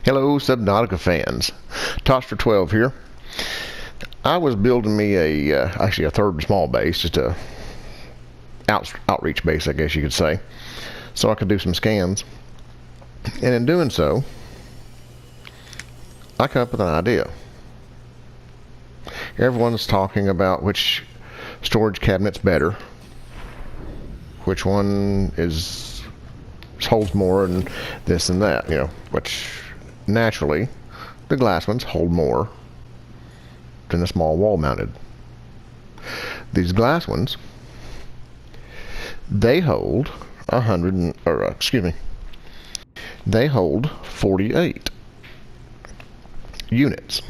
Hello, Subnautica fans. Toster12 here. I was building me actually a third small base, just a outreach base, I guess you could say, so I could do some scans. And in doing so, I come up with an idea. Everyone's talking about which storage cabinet's better, which one holds more, and this and that, which naturally the glass ones hold more than the small wall mounted. These glass ones, they hold they hold 48 units,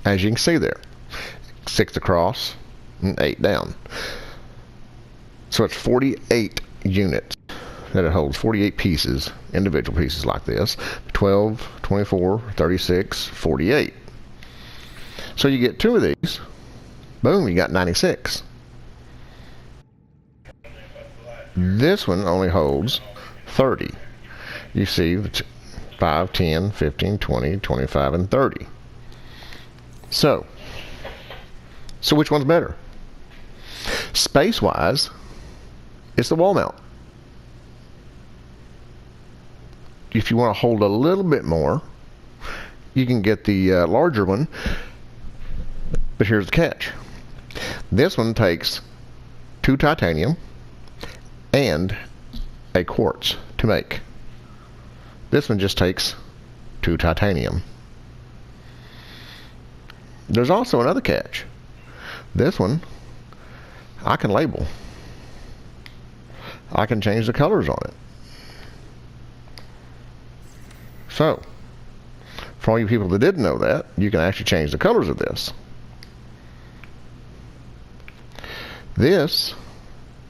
as you can see there, 6 across and 8 down. So it's 48 units that it holds, 48 pieces, individual pieces like this, 12, 24, 36, 48. So you get 2 of these, boom, you got 96. This one only holds 30. You see 5, 10, 15, 20, 25, and 30. So which one's better? Space-wise, it's the wall mount. If you want to hold a little bit more, you can get the larger one, but here's the catch. This one takes 2 titanium and a quartz to make. This one just takes 2 titanium. There's also another catch. This one I can label. I can change the colors on it. So, for all you people that didn't know that, you can actually change the colors of this. This,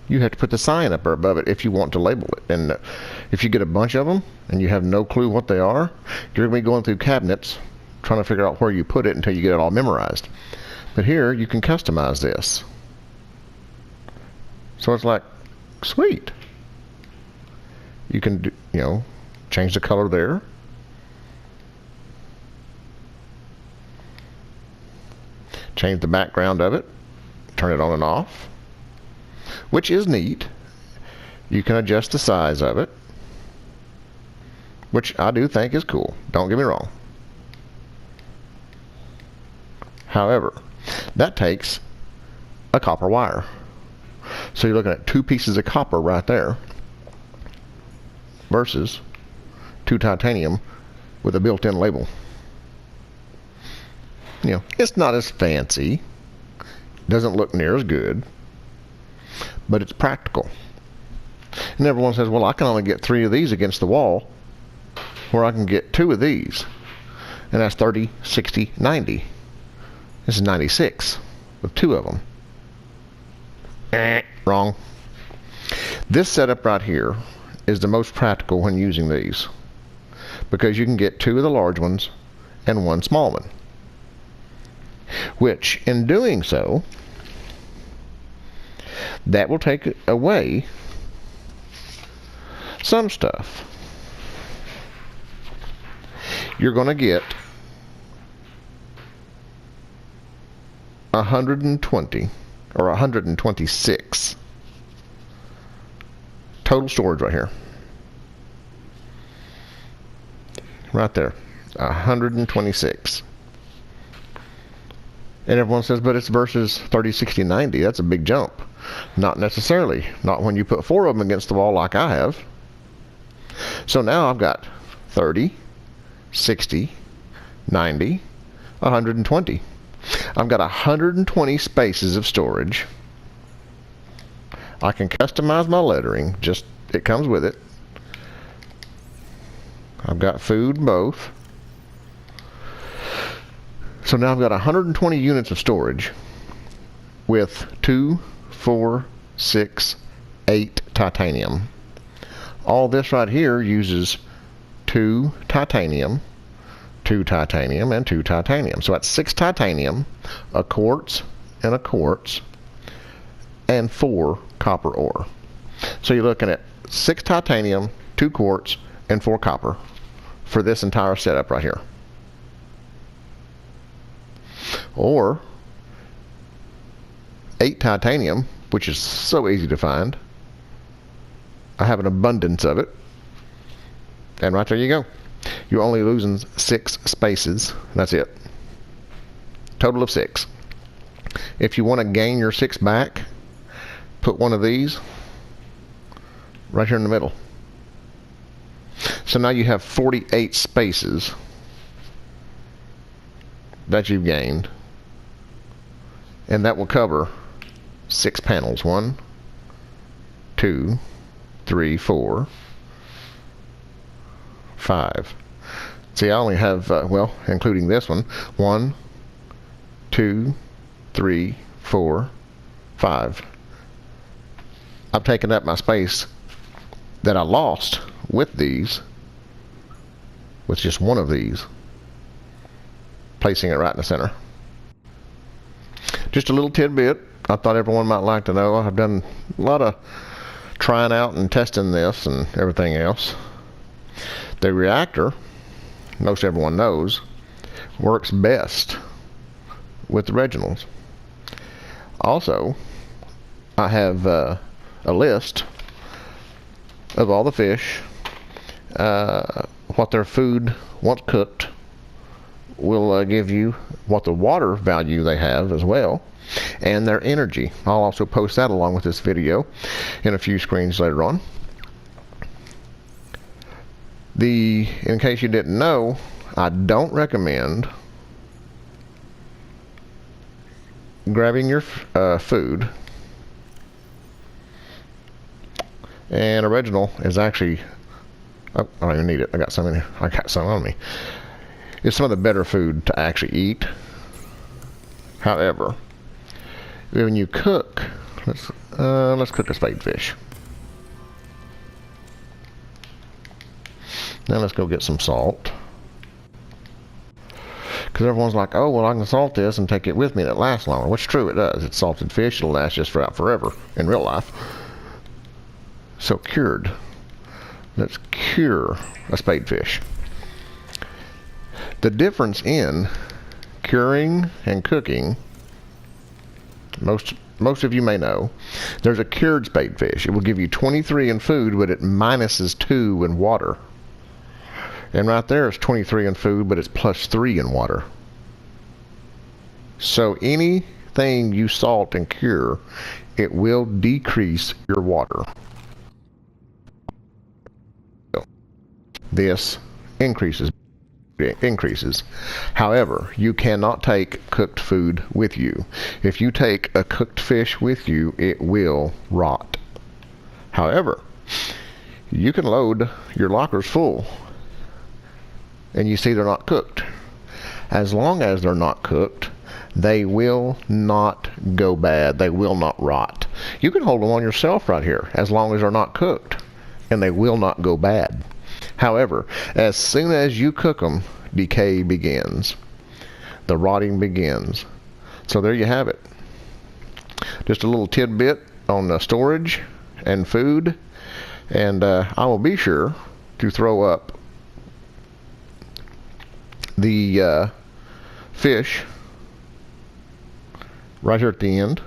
you have to put the sign up or above it if you want to label it. And if you get a bunch of them and you have no clue what they are, you're going to be going through cabinets trying to figure out where you put it until you get it all memorized. But here, you can customize this. So it's like, sweet. You can do, change the color there. Change the background of it, turn it on and off, which is neat. You can adjust the size of it, which I do think is cool, don't get me wrong. However, that takes a copper wire. So you're looking at 2 pieces of copper right there versus 2 titanium with a built-in label. It's not as fancy, doesn't look near as good, but it's practical. And everyone says, well, I can only get 3 of these against the wall, where I can get 2 of these, and that's 30, 60, 90. This is 96 with 2 of them. Wrong. This setup right here is the most practical when using these, because you can get 2 of the large ones and 1 small one. Which, in doing so, that will take away some stuff. You're going to get 120 or 126 total storage right here. Right there. 126. And everyone says, but it's versus 30, 60, 90. That's a big jump. Not necessarily. Not when you put 4 of them against the wall like I have. So now I've got 30, 60, 90, 120. I've got 120 spaces of storage. I can customize my lettering. Just, it comes with it. I've got food both. So now I've got 120 units of storage with 2, 4, 6, 8 titanium. All this right here uses 2 titanium, 2 titanium, and 2 titanium. So that's 6 titanium, a quartz, and a quartz, and 4 copper ore. So you're looking at 6 titanium, 2 quartz, and 4 copper for this entire setup right here. Or 8 titanium, which is so easy to find. I have an abundance of it. And right there you go. You're only losing 6 spaces. That's it. Total of 6. If you want to gain your 6 back, put one of these right here in the middle. So now you have 48 spaces that you've gained. And that will cover 6 panels. 1, 2, 3, 4, 5. See, I only have, well, including this one, 1, 2, 3, 4, 5. I've taken up my space that I lost with these, with just one of these, placing it right in the center. Just a little tidbit I thought everyone might like to know. I've done a lot of trying out and testing this and everything else. The reactor, most everyone knows, works best with the Reginald's. Also, I have a list of all the fish, what their food, once cooked, will give you what the water value they have as well, and their energy. I'll also post that along with this video in a few screens later on. In case you didn't know, I don't recommend grabbing your food. And original is actually, oh, I don't even need it. I got some in here. I got some on me. It's some of the better food to actually eat. However, when you cook, let's cook a spade fish. Now let's go get some salt. Because everyone's like, oh, well, I can salt this and take it with me and it lasts longer. Which is true, it does. It's salted fish. It'll last just about forever in real life. So cured. Let's cure a spade fish. The difference in curing and cooking, most of you may know, there's a cured spade fish. It will give you 23 in food, but it minuses 2 in water. And right there is 23 in food, but it's plus 3 in water. So anything you salt and cure, it will decrease your water. This increases. However, you cannot take cooked food with you. If you take a cooked fish with you, it will rot. However, you can load your lockers full and you see they're not cooked. As long as they're not cooked, they will not go bad. They will not rot. You can hold them on yourself right here as long as they're not cooked, and they will not go bad. However, as soon as you cook them, decay begins. The rotting begins. So there you have it. Just a little tidbit on the storage and food. And I will be sure to throw up the fish right here at the end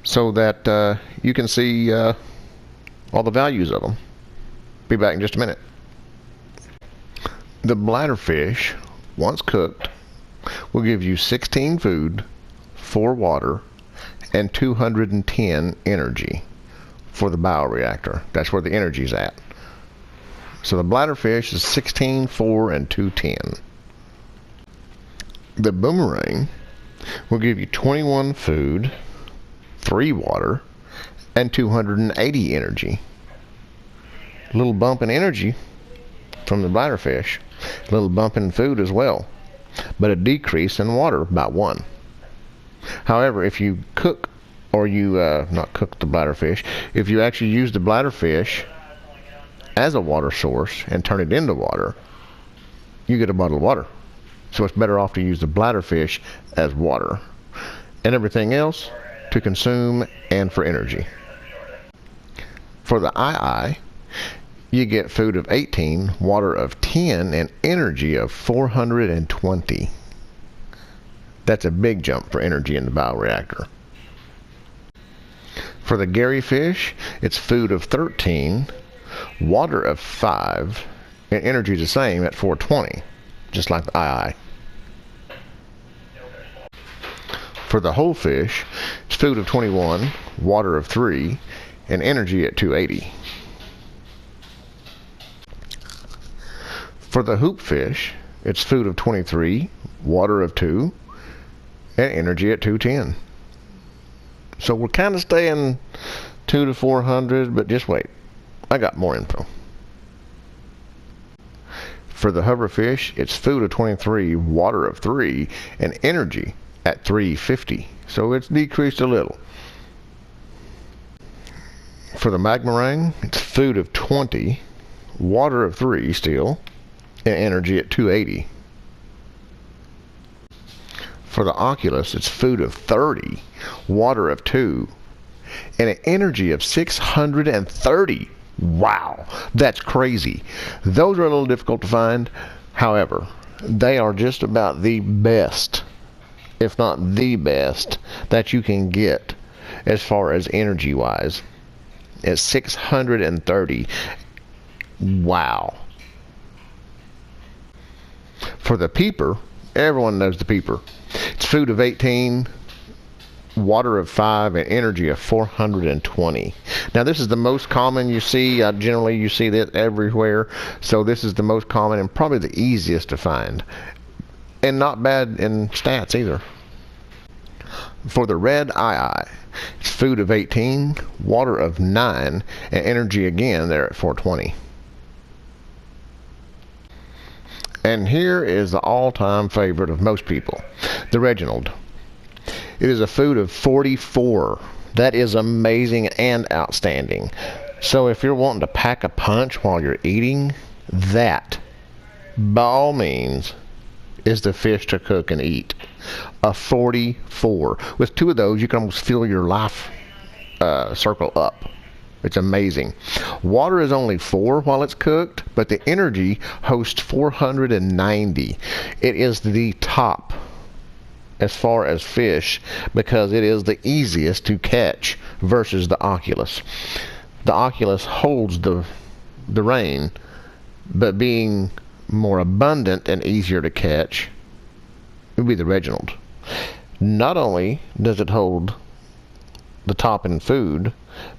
so that you can see all the values of them. Be back in just a minute. The bladderfish, once cooked, will give you 16 food, 4 water, and 210 energy for the bioreactor. That's where the energy's at. So the bladderfish is 16, 4, and 210. The boomerang will give you 21 food, 3 water, and 280 energy. A little bump in energy from the bladderfish. A little bump in food as well. But a decrease in water, about 1. However, if you cook, or you not cook the bladderfish, if you actually use the bladderfish as a water source and turn it into water, you get a bottle of water. So it's better off to use the bladderfish as water. And everything else to consume and for energy. For the ii, you get food of 18, water of 10, and energy of 420. That's a big jump for energy in the bioreactor. For the Gary fish, it's food of 13, water of 5, and energy the same at 420, just like the II. For the whole fish, it's food of 21, water of 3, and energy at 280. For the hoop fish, it's food of 23, water of 2, and energy at 210. So we're kind of staying 2 to 400, but just wait. I got more info. For the hoverfish, it's food of 23, water of 3, and energy at 350. So it's decreased a little. For the magmarang, it's food of 20, water of 3 still, and energy at 280. For the oculus, it's food of 30, water of 2, and an energy of 630. Wow, that's crazy. Those are a little difficult to find. However, they are just about the best, if not the best, that you can get as far as energy wise. At 630. Wow. For the peeper, everyone knows the peeper. It's food of 18, water of 5, and energy of 420. Now this is the most common you see. Generally you see this everywhere. So this is the most common and probably the easiest to find. And not bad in stats either. For the red II, it's food of 18, water of 9, and energy again there at 420. And here is the all-time favorite of most people, the Reginald. It is a food of 44. That is amazing and outstanding. So if you're wanting to pack a punch while you're eating, that, by all means, is the fish to cook and eat. A 44. With 2 of those, you can almost fill your life circle up. It's amazing. Water is only 4 while it's cooked, but the energy hosts 490. It is the top as far as fish because it is the easiest to catch versus the oculus. The oculus holds the rain, but being more abundant and easier to catch would be the Reginald. Not only does it hold the top in food,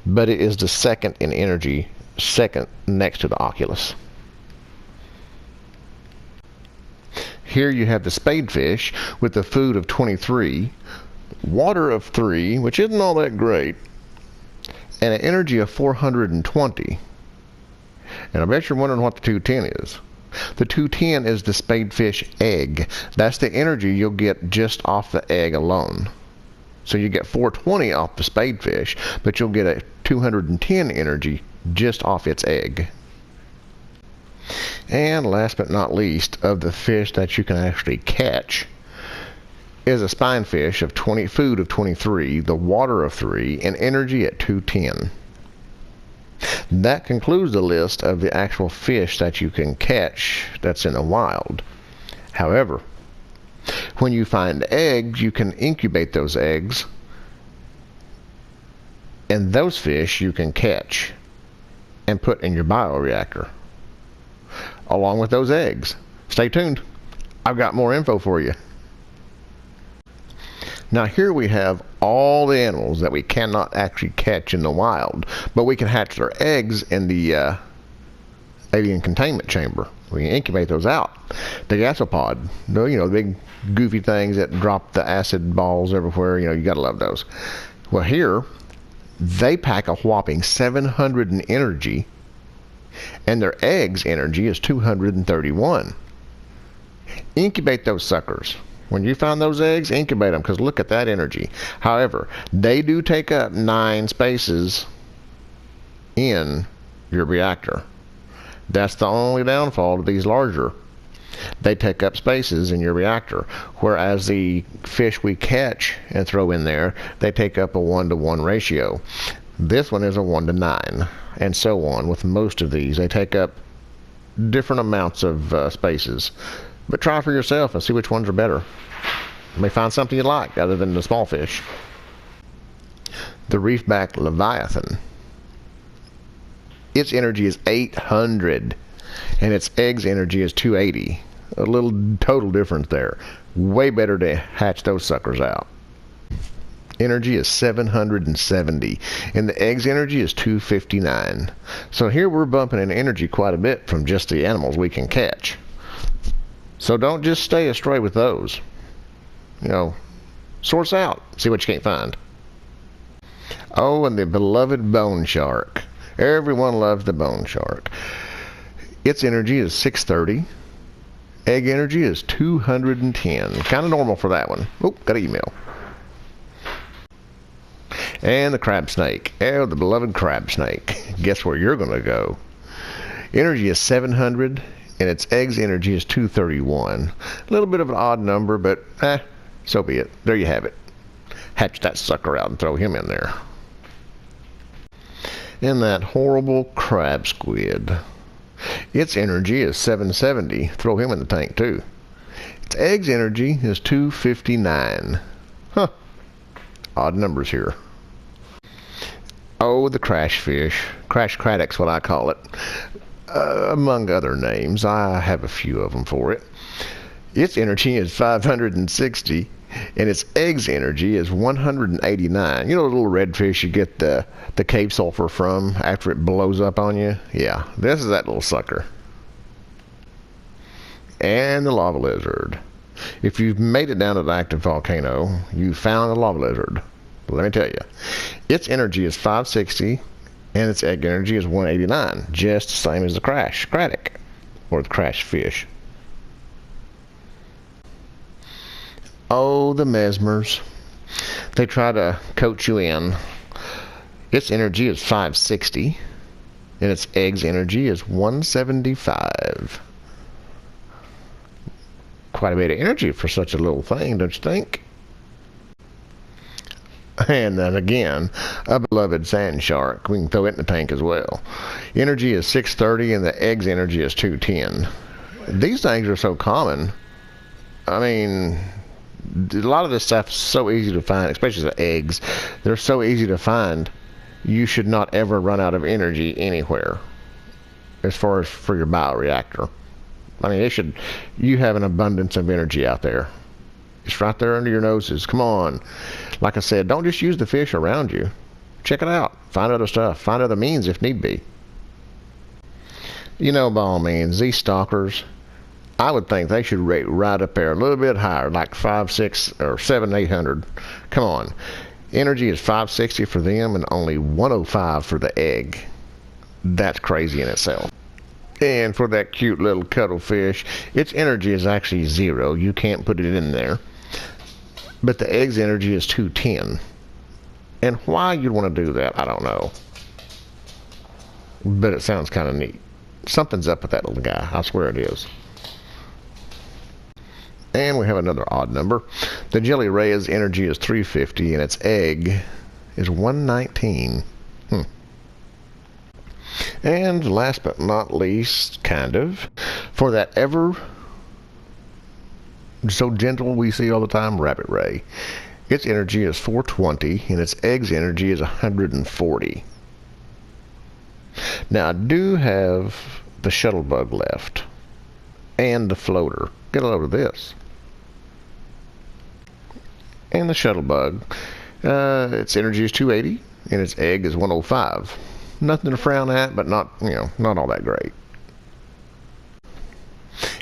but it is the second in energy, second next to the oculus. Here you have the spadefish with the food of 23, water of 3, which isn't all that great, and an energy of 420. And I bet you're wondering what the 210 is. The 210 is the spadefish egg. That's the energy you'll get just off the egg alone. So you get 420 off the spadefish, but you'll get a 210 energy just off its egg. And last but not least, of the fish that you can actually catch is a spinefish of 20, food of 23, the water of 3, and energy at 210. That concludes the list of the actual fish that you can catch that's in the wild. However, when you find eggs, you can incubate those eggs, and those fish you can catch and put in your bioreactor along with those eggs. Stay tuned. I've got more info for you. Now here we have all the animals that we cannot actually catch in the wild, but we can hatch their eggs in the avian containment chamber. We can incubate those out. The gasopod, the big goofy things that drop the acid balls everywhere, you gotta love those. Well, here they pack a whopping 700 in energy, and their eggs energy is 231. Incubate those suckers. When you find those eggs, incubate them, because look at that energy. However, they do take up 9 spaces in your reactor. That's the only downfall to these larger. They take up spaces in your reactor, whereas the fish we catch and throw in there, they take up a 1-to-1 ratio. This one is a 1 to 9, and so on with most of these. They take up different amounts of spaces. But try for yourself and see which ones are better. You may find something you like other than the small fish. The reefback leviathan. Its energy is 800, and its eggs energy is 280. A little total difference there. Way better to hatch those suckers out. Energy is 770, and the eggs energy is 259. So here we're bumping in energy quite a bit from just the animals we can catch. So don't just stay astray with those. You know, source out, see what you can't find. Oh, and the beloved bone shark. Everyone loves the bone shark. Its energy is 630. Egg energy is 210. Kind of normal for that one. Oh, got an email. And the crab snake. Oh, the beloved crab snake. Guess where you're going to go. Energy is 700, and its eggs energy is 231. A little bit of an odd number, but so be it. There you have it. Hatch that sucker out and throw him in there. And that horrible crab squid. Its energy is 770. Throw him in the tank too. Its eggs energy is 259. Huh. Odd numbers here. Oh, the crash fish. Crash craddock's what I call it. Among other names. I have a few of them for it. Its energy is 560, and its eggs energy is 189. You know the little redfish you get the cave sulfur from after it blows up on you? Yeah, this is that little sucker. And the lava lizard. If you've made it down to the active volcano, you found a lava lizard. Let me tell you, its energy is 560, and its egg energy is 189, just the same as the crash craddock, or the crash fish. Oh, the mesmers. They try to coach you in. Its energy is 560, and its eggs energy is 175. Quite a bit of energy for such a little thing, don't you think? And then again, a beloved sand shark. We can throw it in the tank as well. Energy is 630, and the eggs energy is 210. These things are so common. I mean, a lot of this stuff is so easy to find, especially the eggs. They're so easy to find. You should not ever run out of energy anywhere as far as for your bioreactor. I mean, you have an abundance of energy out there. It's right there under your noses. Come on. Like I said, don't just use the fish around you. Check it out. Find other stuff. Find other means if need be. You know, by all means, these stalkers, I would think they should rate right up there a little bit higher, like 5, 6, or 7, 800. Come on. Energy is 560 for them and only 105 for the egg. That's crazy in itself. And for that cute little cuttlefish, its energy is actually 0. You can't put it in there. But the egg's energy is 210. And why you'd want to do that, I don't know. But it sounds kind of neat. Something's up with that little guy. I swear it is. And we have another odd number. The jelly ray's energy is 350, and its egg is 119. And last but not least, kind of, for that ever so gentle we see all the time, rabbit ray. Its energy is 420, and its egg's energy is 140. Now I do have the shuttlebug left, and the floater. Get a load of this. And the shuttlebug, its energy is 280, and its egg is 105. Nothing to frown at, but not all that great.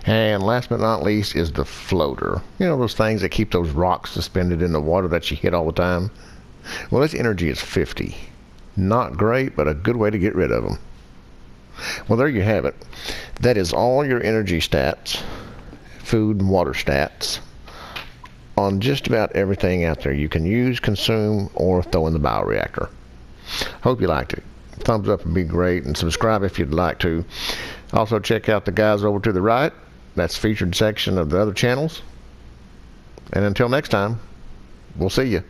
And last but not least is the floater. You know those things that keep those rocks suspended in the water that you hit all the time? Well, its energy is 50. Not great, but a good way to get rid of them. Well, there you have it. That is all your energy stats, food and water stats, on just about everything out there you can use, consume, or throw in the bioreactor. Hope you liked it. Thumbs up would be great, and subscribe if you'd like to. Also check out the guys over to the right. That's featured section of the other channels. And until next time, we'll see you.